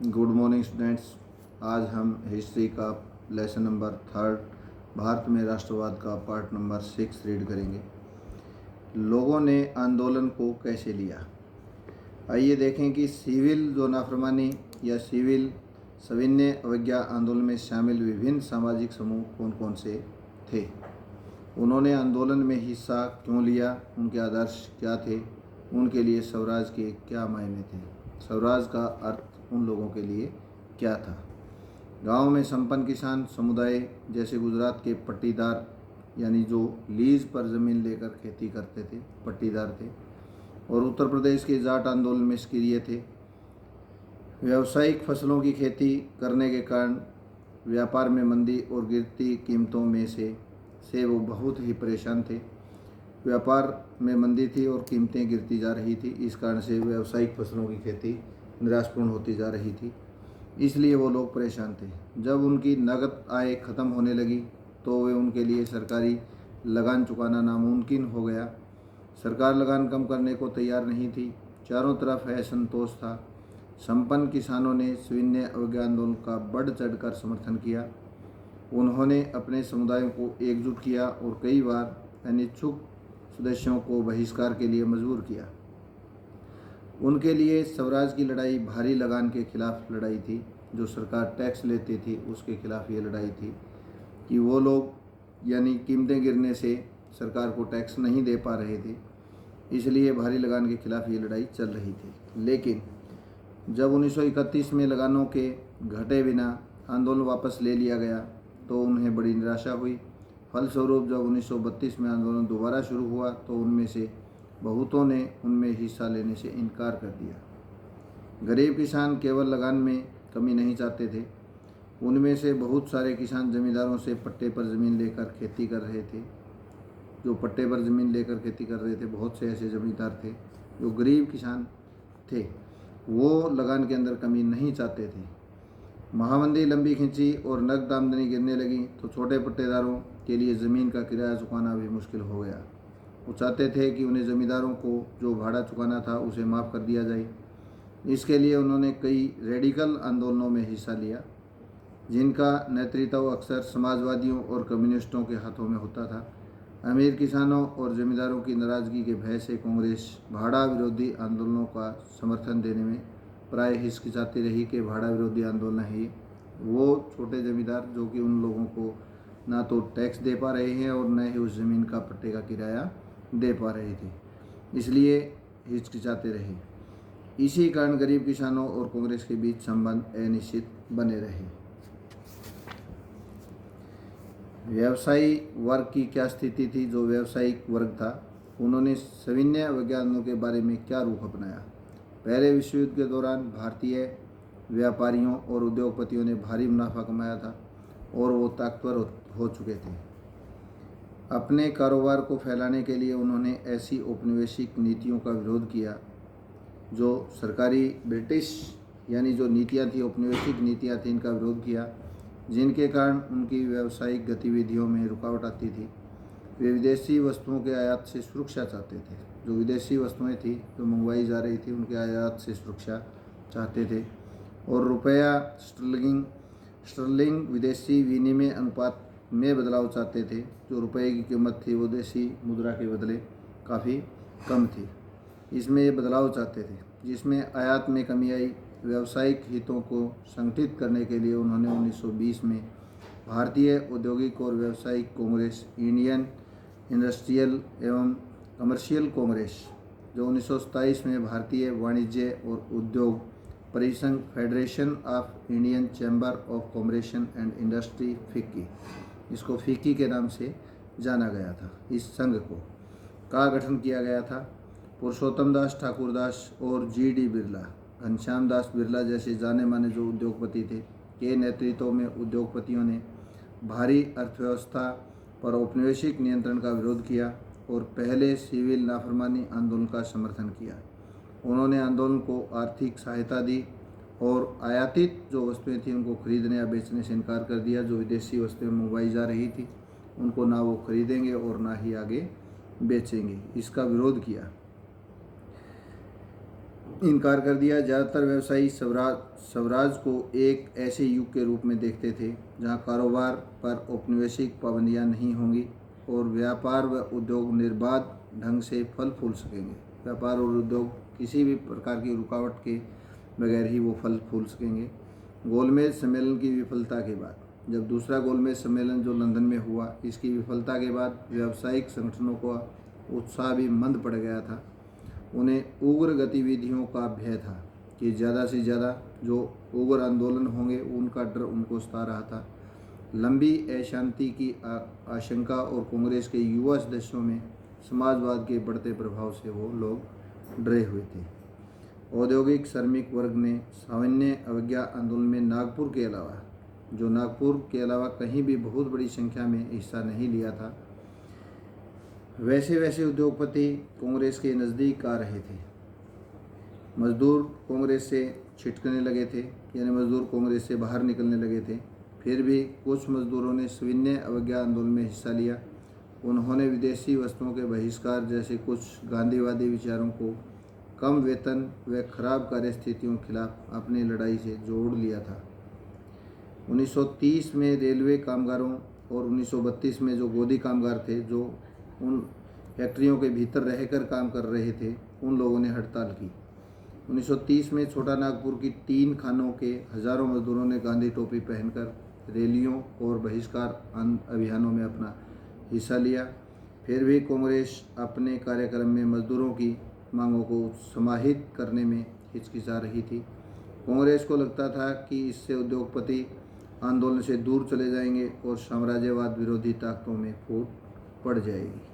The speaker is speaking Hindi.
Good morning students. आज हम हिस्ट्री का लेसन नंबर 3 भारत में राष्ट्रवाद का पार्ट नंबर 6 रीड करेंगे। लोगों ने आंदोलन को कैसे लिया। आइए देखें कि सिविल जो नाफरमानी या सिविल सविनय अवज्ञा आंदोलन में शामिल विभिन्न सामाजिक समूह कौन कौन से थे, उन्होंने आंदोलन में हिस्सा क्यों लिया, उनके आदर्श क्या थे, उनके लिए स्वराज के क्या मायने थे, स्वराज का अर्थ उन लोगों के लिए क्या था। गांव में संपन्न किसान समुदाय जैसे गुजरात के पट्टीदार यानी जो लीज पर ज़मीन लेकर खेती करते थे, पट्टीदार थे, और उत्तर प्रदेश के जाट आंदोलन में सक्रिय थे। व्यावसायिक फसलों की खेती करने के कारण व्यापार में मंदी और गिरती कीमतों में से वो बहुत ही परेशान थे। व्यापार में मंदी थी और कीमतें गिरती जा रही थी, इस कारण से व्यावसायिक फसलों की खेती निराशपूर्ण होती जा रही थी, इसलिए वो लोग परेशान थे। जब उनकी नकद आय ख़त्म होने लगी तो वे उनके लिए सरकारी लगान चुकाना नामुमकिन हो गया। सरकार लगान कम करने को तैयार नहीं थी, चारों तरफ असंतोष था। संपन्न किसानों ने सविनय अवज्ञा आंदोलन का बढ़ चढ़कर समर्थन किया। उन्होंने अपने समुदायों को एकजुट किया और कई बार अनिच्छुक सदस्यों को बहिष्कार के लिए मजबूर किया। उनके लिए स्वराज की लड़ाई भारी लगान के खिलाफ लड़ाई थी। जो सरकार टैक्स लेती थी उसके खिलाफ ये लड़ाई थी कि वो लोग यानी कीमतें गिरने से सरकार को टैक्स नहीं दे पा रहे थे, इसलिए भारी लगान के खिलाफ ये लड़ाई चल रही थी। लेकिन जब 1931 में लगानों के घटे बिना आंदोलन वापस ले लिया गया तो उन्हें बड़ी निराशा हुई। फलस्वरूप जब 1932 में आंदोलन दोबारा शुरू हुआ तो उनमें से बहुतों ने उनमें हिस्सा लेने से इनकार कर दिया। गरीब किसान केवल लगान में कमी नहीं चाहते थे, उनमें से बहुत सारे किसान जमींदारों से पट्टे पर ज़मीन लेकर खेती कर रहे थे। जो पट्टे पर ज़मीन लेकर खेती कर रहे थे, बहुत से ऐसे ज़मींदार थे जो गरीब किसान थे, वो लगान के अंदर कमी नहीं चाहते थे। महामंदी लंबी खिंची और नकद आमदनी गिरने लगी तो छोटे पट्टेदारों के लिए ज़मीन का किराया चुकाना भी मुश्किल हो गया। वो चाहते थे कि उन्हें ज़मींदारों को जो भाड़ा चुकाना था उसे माफ़ कर दिया जाए। इसके लिए उन्होंने कई रेडिकल आंदोलनों में हिस्सा लिया, जिनका नेतृत्व अक्सर समाजवादियों और कम्युनिस्टों के हाथों में होता था। अमीर किसानों और ज़मींदारों की नाराज़गी के भय से कांग्रेस भाड़ा विरोधी आंदोलनों का समर्थन देने में प्राय हिचकिचाती रही कि भाड़ा विरोधी आंदोलन है वो छोटे ज़मींदार जो कि उन लोगों को ना तो टैक्स दे पा रहे हैं और न ही उस ज़मीन का पट्टे का किराया दे पा रहे थे, इसलिए हिचकिचाते रहे। इसी कारण गरीब किसानों और कांग्रेस के बीच संबंध अनिश्चित बने रहे। व्यवसायी वर्ग की क्या स्थिति थी। जो व्यवसायिक वर्ग था उन्होंने सविनय अवज्ञा आंदोलन के बारे में क्या रुख अपनाया। पहले विश्व युद्ध के दौरान भारतीय व्यापारियों और उद्योगपतियों ने भारी मुनाफा कमाया था और वो ताकतवर हो चुके थे। अपने कारोबार को फैलाने के लिए उन्होंने ऐसी औपनिवेशिक नीतियों का विरोध किया जो सरकारी ब्रिटिश यानी जो नीतियाँ थी, औपनिवेशिक नीतियाँ थी, इनका विरोध किया, जिनके कारण उनकी व्यावसायिक गतिविधियों में रुकावट आती थी। वे विदेशी वस्तुओं के आयात से सुरक्षा चाहते थे। जो विदेशी वस्तुएं थी जो मंगवाई जा रही थी उनके आयात से सुरक्षा चाहते थे और रुपया स्टर्लिंग विदेशी विनिमय अनुपात में बदलाव चाहते थे। जो रुपये की कीमत थी वो देशी मुद्रा के बदले काफ़ी कम थी, इसमें ये बदलाव चाहते थे, जिसमें आयात में कमी आई। व्यावसायिक हितों को संगठित करने के लिए उन्होंने 1920 में भारतीय औद्योगिक और व्यावसायिक कांग्रेस, इंडियन इंडस्ट्रियल एवं कमर्शियल कांग्रेस, जो 1927 में भारतीय वाणिज्य और उद्योग परिसंघ, federation of Indian chamber of commerce and industry, FICCI, इसको फिक्की के नाम से जाना गया था, इस संघ का गठन किया गया था। पुरुषोत्तम दास ठाकुरदास और जी.डी. बिरला, घनश्याम दास बिरला जैसे जाने माने जो उद्योगपति थे के नेतृत्व में उद्योगपतियों ने भारी अर्थव्यवस्था पर औपनिवेशिक नियंत्रण का विरोध किया और पहले सिविल नाफरमानी आंदोलन का समर्थन किया। उन्होंने आंदोलन को आर्थिक सहायता दी और आयातित जो वस्तुएं थीं उनको खरीदने या बेचने से इनकार कर दिया। जो विदेशी वस्तुएं मंगवाई जा रही थी उनको ना वो खरीदेंगे और ना ही आगे बेचेंगे, इसका विरोध किया। इनकार कर दिया। ज़्यादातर व्यवसायी स्वराज को एक ऐसे युग के रूप में देखते थे जहां कारोबार पर औपनिवेशिक पाबंदियां नहीं होंगी और व्यापार व उद्योग निर्बाध ढंग से फल फूल सकेंगे। व्यापार और उद्योग किसी भी प्रकार की रुकावट के बगैर ही वो फल फूल सकेंगे। गोलमेज सम्मेलन की विफलता के बाद, जब दूसरा गोलमेज सम्मेलन जो लंदन में हुआ, इसकी विफलता के बाद व्यावसायिक संगठनों का उत्साह भी मंद पड़ गया था। उन्हें उग्र गतिविधियों का भय था कि ज़्यादा से ज़्यादा जो उग्र आंदोलन होंगे उनका डर उनको सता रहा था। लंबी अशांति की आशंका और कांग्रेस के युवा सदस्यों में समाजवाद के बढ़ते प्रभाव से वो लोग डरे हुए थे। औद्योगिक श्रमिक वर्ग ने सामान्य अवज्ञा आंदोलन में नागपुर के अलावा कहीं भी बहुत बड़ी संख्या में हिस्सा नहीं लिया था। वैसे वैसे उद्योगपति कांग्रेस के नज़दीक आ रहे थे। मजदूर कांग्रेस से छिटकने लगे थे, यानी मजदूर कांग्रेस से बाहर निकलने लगे थे। फिर भी कुछ मजदूरों ने सविनय अवज्ञा आंदोलन में हिस्सा लिया। उन्होंने विदेशी वस्तुओं के बहिष्कार जैसे कुछ गांधीवादी विचारों को कम वेतन व खराब कार्यस्थितियों के खिलाफ अपनी लड़ाई से जोड़ लिया था। 1930 में रेलवे कामगारों और 1932 में जो गोदी कामगार थे, जो उन फैक्ट्रियों के भीतर रहकर काम कर रहे थे, उन लोगों ने हड़ताल की। 1930 में छोटा नागपुर की 3 खानों के हजारों मजदूरों ने गांधी टोपी पहनकर रैलियों और बहिष्कार अभियानों में अपना हिस्सा लिया। फिर भी कांग्रेस अपने कार्यक्रम में मजदूरों की मांगों को समाहित करने में हिचकिचा रही थी। कांग्रेस को लगता था कि इससे उद्योगपति आंदोलन से दूर चले जाएंगे और साम्राज्यवाद विरोधी ताकतों में फूट पड़ जाएगी।